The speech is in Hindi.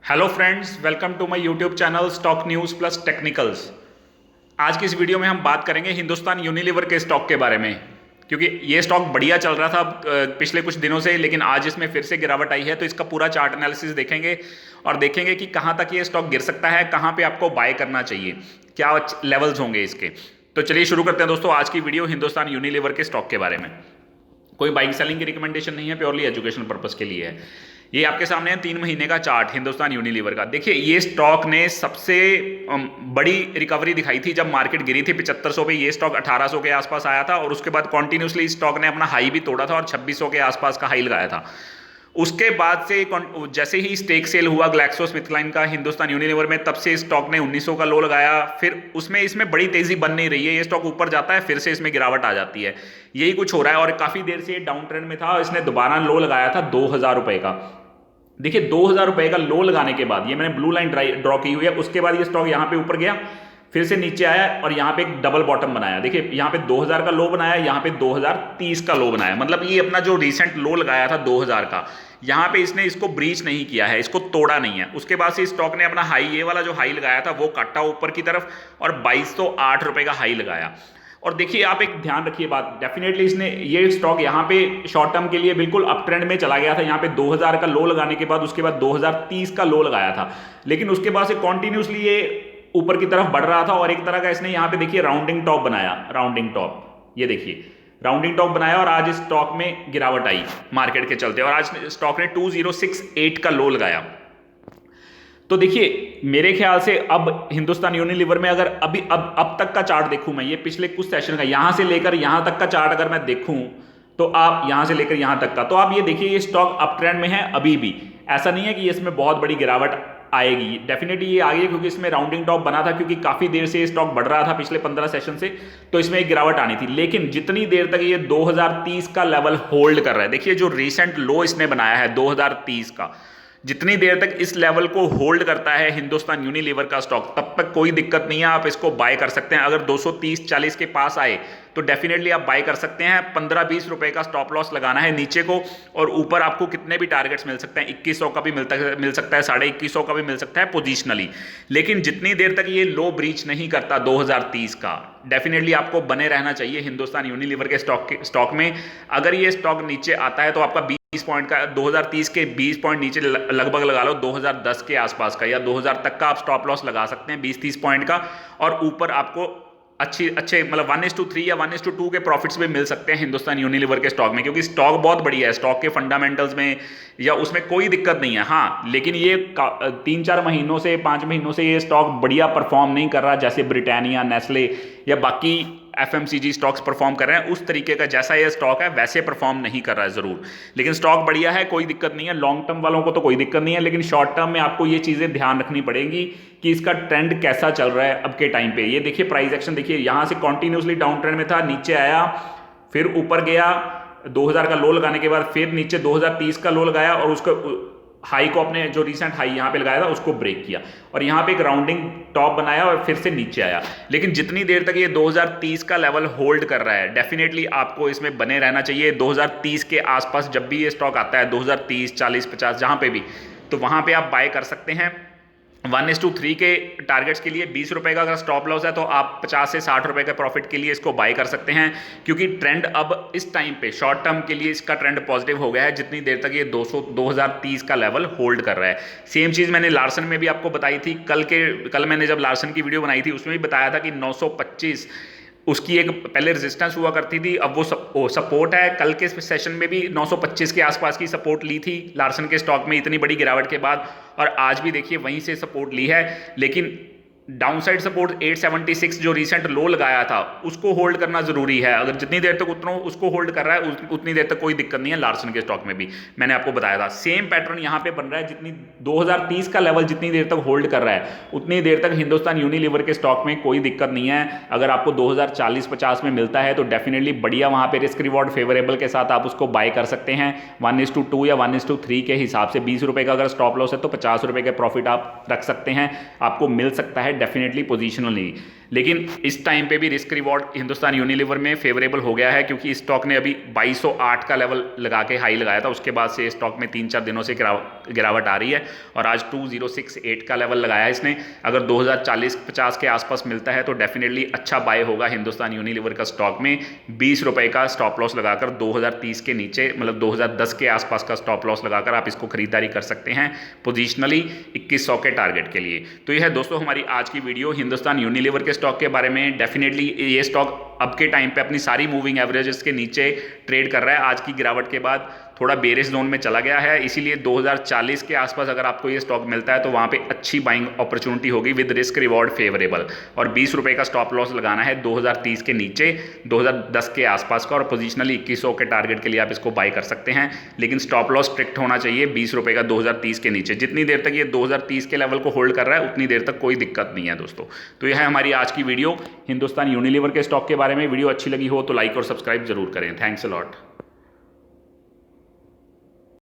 Hello friends, welcome to my YouTube channel stock news plus technicals. आज की इस वीडियो में हम बात करेंगे हिंदुस्तान यूनिलीवर के स्टॉक के बारे में, क्योंकि ये स्टॉक बढ़िया चल रहा था पिछले कुछ दिनों से, लेकिन आज इसमें फिर से गिरावट आई है। तो इसका पूरा चार्ट एनालिसिस देखेंगे और देखेंगे कि कहाँ तक ये स्टॉक गिर सकता है, कहाँ पे आपको बाय करना चाहिए, क्या लेवल्स होंगे इसके। तो चलिए शुरू करते हैं दोस्तों आज की वीडियो हिंदुस्तान यूनिलीवर के स्टॉक के बारे में। कोई बाइंग सेलिंग की रिकमेंडेशन नहीं है, प्योरली एजुकेशन पर्पस के लिए है। ये आपके सामने है 3 महीने का चार्ट हिंदुस्तान यूनिलीवर का। देखिए ये स्टॉक ने सबसे बड़ी रिकवरी दिखाई थी जब मार्केट गिरी थी 7500 पे। ये स्टॉक 1800 के आसपास आया था और उसके बाद कॉन्टिन्यूसली स्टॉक ने अपना हाई भी तोड़ा था और 2600 के आसपास का हाई लगाया था। उसके बाद से जैसे ही स्टेक सेल हुआ ग्लैक्सोस्मिथक्लाइन का हिंदुस्तान यूनिलीवर में, तब से स्टॉक ने 1900 का लो लगाया। फिर उसमें इसमें बड़ी तेजी बन नहीं रही है, ये स्टॉक ऊपर जाता है फिर से इसमें गिरावट आ जाती है, यही कुछ हो रहा है। और काफी देर से डाउन ट्रेंड में था। इसने दोबारा लो लगाया था 2000 रुपए का। देखिए 2000 रुपए का लो लगाने के बाद, ये मैंने ब्लू लाइन ड्रॉ की हुई है, उसके बाद ये स्टॉक यहां पे ऊपर गया, फिर से नीचे आया और यहां पे एक डबल बॉटम बनाया। देखिए यहां पे 2000 का लो बनाया, यहां पे 2030 का लो बनाया। मतलब ये अपना जो रिसेंट लो लगाया था 2000 का, यहां पे इसने इसको ब्रीच नहीं किया है, इसको तोड़ा नहीं है। उसके बाद से स्टॉक ने अपना हाई, ये वाला जो हाई लगाया था वो काटा ऊपर की तरफ और 2208 रुपए का हाई लगाया। और देखिए आप एक ध्यान रखिए बात, डेफिनेटली इसने ये स्टॉक यहाँ पे शॉर्ट टर्म के लिए बिल्कुल अप ट्रेंड में चला गया था। यहाँ पे 2000 का लो लगाने के बाद उसके बाद 2030 का लो लगाया था, लेकिन उसके बाद से कॉन्टिन्यूसली ये ऊपर की तरफ बढ़ रहा था। और एक तरह का इसने यहाँ पे देखिए राउंडिंग टॉप बनाया, राउंडिंग टॉप, ये देखिए राउंडिंग टॉप बनाया और आज इस स्टॉक में गिरावट आई मार्केट के चलते, और आज स्टॉक ने 2068 का लो लगाया। तो देखिए मेरे ख्याल से अब हिंदुस्तान यूनिलीवर में अगर अभी अब तक का चार्ट देखूं मैं, ये पिछले कुछ सेशन का, यहां से लेकर यहां तक का चार्ट अगर मैं देखूं, तो आप यहां से लेकर यहां तक का, तो आप ये देखिए ये स्टॉक अप ट्रेंड में है अभी भी। ऐसा नहीं है कि इसमें बहुत बड़ी गिरावट आएगी, डेफिनेटली ये आ गई क्योंकि इसमें राउंडिंग टॉप बना था, क्योंकि काफी देर से ये स्टॉक बढ़ रहा था पिछले 15 सेशन से, तो इसमें एक गिरावट आनी थी। लेकिन जितनी देर तक ये 2030 का लेवल होल्ड कर रहा है, देखिए जो रिसेंट लो इसने बनाया है 2030 का, जितनी देर तक इस लेवल को होल्ड करता है हिंदुस्तान यूनिलीवर का स्टॉक, तब तक कोई दिक्कत नहीं है, आप इसको बाय कर सकते हैं। अगर 230-40 के पास आए तो डेफिनेटली आप बाय कर सकते हैं। 15-20 रुपए का स्टॉप लॉस लगाना है नीचे को, और ऊपर आपको कितने भी टारगेट्स मिल सकते हैं, 2100 का भी मिल सकता है, 2150 का भी मिल सकता है पोजिशनली। लेकिन जितनी देर तक ये लो ब्रीच नहीं करता 2030 का, डेफिनेटली आपको बने रहना चाहिए हिंदुस्तान यूनिलीवर के स्टॉक में। अगर ये स्टॉक नीचे आता है तो आपका 20 पॉइंट का, 2030 के 20 पॉइंट नीचे लगभग लगा लो 2010 के आसपास का, या 2000 तक का आप स्टॉप लॉस लगा सकते हैं 20-30 पॉइंट का। और ऊपर आपको अच्छे मतलब 1:3 या 1:2 के प्रॉफिट्स भी मिल सकते हैं हिंदुस्तान यूनिलीवर के स्टॉक में, क्योंकि स्टॉक बहुत बढ़िया है, स्टॉक के फंडामेंटल्स में या उसमें कोई दिक्कत नहीं है। हाँ, लेकिन ये 3-4 महीनों से 5 महीनों से ये स्टॉक बढ़िया परफॉर्म नहीं कर रहा, जैसे ब्रिटानिया, नेस्ले या बाकी एफएमसीजी स्टॉक्स परफॉर्म कर रहे हैं उस तरीके का। जैसा ये स्टॉक है वैसे परफॉर्म नहीं कर रहा है जरूर, लेकिन स्टॉक बढ़िया है, कोई दिक्कत नहीं है। लॉन्ग टर्म वालों को तो कोई दिक्कत नहीं है, लेकिन शॉर्ट टर्म में आपको ये चीजें ध्यान रखनी पड़ेगी कि इसका ट्रेंड कैसा चल रहा है अब के टाइम पे। ये देखिए प्राइस एक्शन देखिए, यहां से कॉन्टिन्यूसली डाउन ट्रेंड में था, नीचे आया, फिर ऊपर गया, 2000 का लो लगाने के बाद फिर नीचे 2030 का लो लगाया और उसका हाई को, अपने जो रिसेंट हाई यहां पे लगाया था उसको ब्रेक किया, और यहां पे एक राउंडिंग टॉप बनाया और फिर से नीचे आया। लेकिन जितनी देर तक ये 2030 का लेवल होल्ड कर रहा है, डेफिनेटली आपको इसमें बने रहना चाहिए। 2030 के आसपास जब भी ये स्टॉक आता है, 2030, 40, 50 जहां पे भी, तो वहां पे आप बाय कर सकते हैं। 1:3 के टारगेट्स के लिए 20 रुपए का अगर स्टॉप लॉस है तो आप 50 से 60 रुपए के प्रॉफिट के लिए इसको बाय कर सकते हैं, क्योंकि ट्रेंड अब इस टाइम पे शॉर्ट टर्म के लिए इसका ट्रेंड पॉजिटिव हो गया है, जितनी देर तक ये 2030 का लेवल होल्ड कर रहा है। सेम चीज मैंने लार्सन में भी आपको बताई थी, कल मैंने जब लार्सन की वीडियो बनाई थी उसमें भी बताया था कि 925 उसकी एक पहले रेजिस्टेंस हुआ करती थी, अब वो सपोर्ट है। कल के सेशन में भी 925 के आसपास की सपोर्ट ली थी लार्सन के स्टॉक में इतनी बड़ी गिरावट के बाद, और आज भी देखिए वहीं से सपोर्ट ली है। लेकिन डाउनसाइड सपोर्ट 876 जो रिसेंट लो लगाया था उसको होल्ड करना जरूरी है। अगर जितनी देर तक उतना उसको होल्ड कर रहा है उतनी देर तक कोई दिक्कत नहीं है। लार्सन के स्टॉक में भी मैंने आपको बताया था सेम पैटर्न यहां पे बन रहा है। जितनी 2030 का लेवल जितनी देर तक होल्ड कर रहा है उतनी देर तक हिंदुस्तान यूनिलीवर के स्टॉक में कोई दिक्कत नहीं है। अगर आपको 2040-50 में मिलता है तो डेफिनेटली बढ़िया, वहां पे रिस्क रिवॉर्ड फेवरेबल के साथ आप उसको बाय कर सकते हैं। 1:2 या 1:3 के हिसाब से 20 रुपए का अगर स्टॉप लॉस है तो 50 रुपए के प्रॉफिट आप रख सकते हैं, आपको मिल सकता है डेफिनेटली पोजिशनली। लेकिन इस टाइम पे भी रिस्क रिवॉर्ड हिंदुस्तान यूनिलीवर में फेवरेबल हो गया है, क्योंकि स्टॉक ने अभी 2208 का लेवल लगा के हाई लगाया था, उसके बाद से स्टॉक में 3-4 दिनों से गिरावट आ रही है और आज 2068 का लेवल लगाया है इसने। अगर 2040-50 के आसपास मिलता है तो डेफिनेटली अच्छा बाय होगा हिंदुस्तान यूनिलीवर का स्टॉक में। 20 रुपए का स्टॉप लॉस लगाकर 2030 के नीचे, मतलब 2010 के आसपास का स्टॉप लॉस लगाकर आप इसको खरीदारी कर सकते हैं पोजिशनली 2100 के टारगेट के लिए। तो यह है दोस्तों हमारी आज की वीडियो हिंदुस्तान यूनिलीवर के स्टॉक के बारे में। डेफिनेटली ये स्टॉक अब के टाइम पे अपनी सारी मूविंग एवरेजेस के नीचे ट्रेड कर रहा है। आज की गिरावट के बाद थोड़ा बेरिश जोन में चला गया है, इसीलिए 2040 के आसपास अगर आपको ये स्टॉक मिलता है तो वहाँ पे अच्छी बाइंग अपॉर्चुनिटी होगी विद रिस्क रिवॉर्ड फेवरेबल। और 20 रुपए का स्टॉप लॉस लगाना है 2030 के नीचे, 2010 के आसपास का, और पोजिशनली 2100 के टारगेट के लिए आप इसको बाई कर सकते हैं। लेकिन स्टॉप लॉस स्ट्रिक्ट होना चाहिए 20 रुपए का 2030 के नीचे। जितनी देर तक ये 2030 के लेवल को होल्ड कर रहा है उतनी देर तक कोई दिक्कत नहीं है दोस्तों। तो यह है हमारी आज की वीडियो हिंदुस्तान यूनिलीवर के स्टॉक के बारे में। वीडियो अच्छी लगी हो तो लाइक और सब्सक्राइब जरूर करें। Thanks a lot.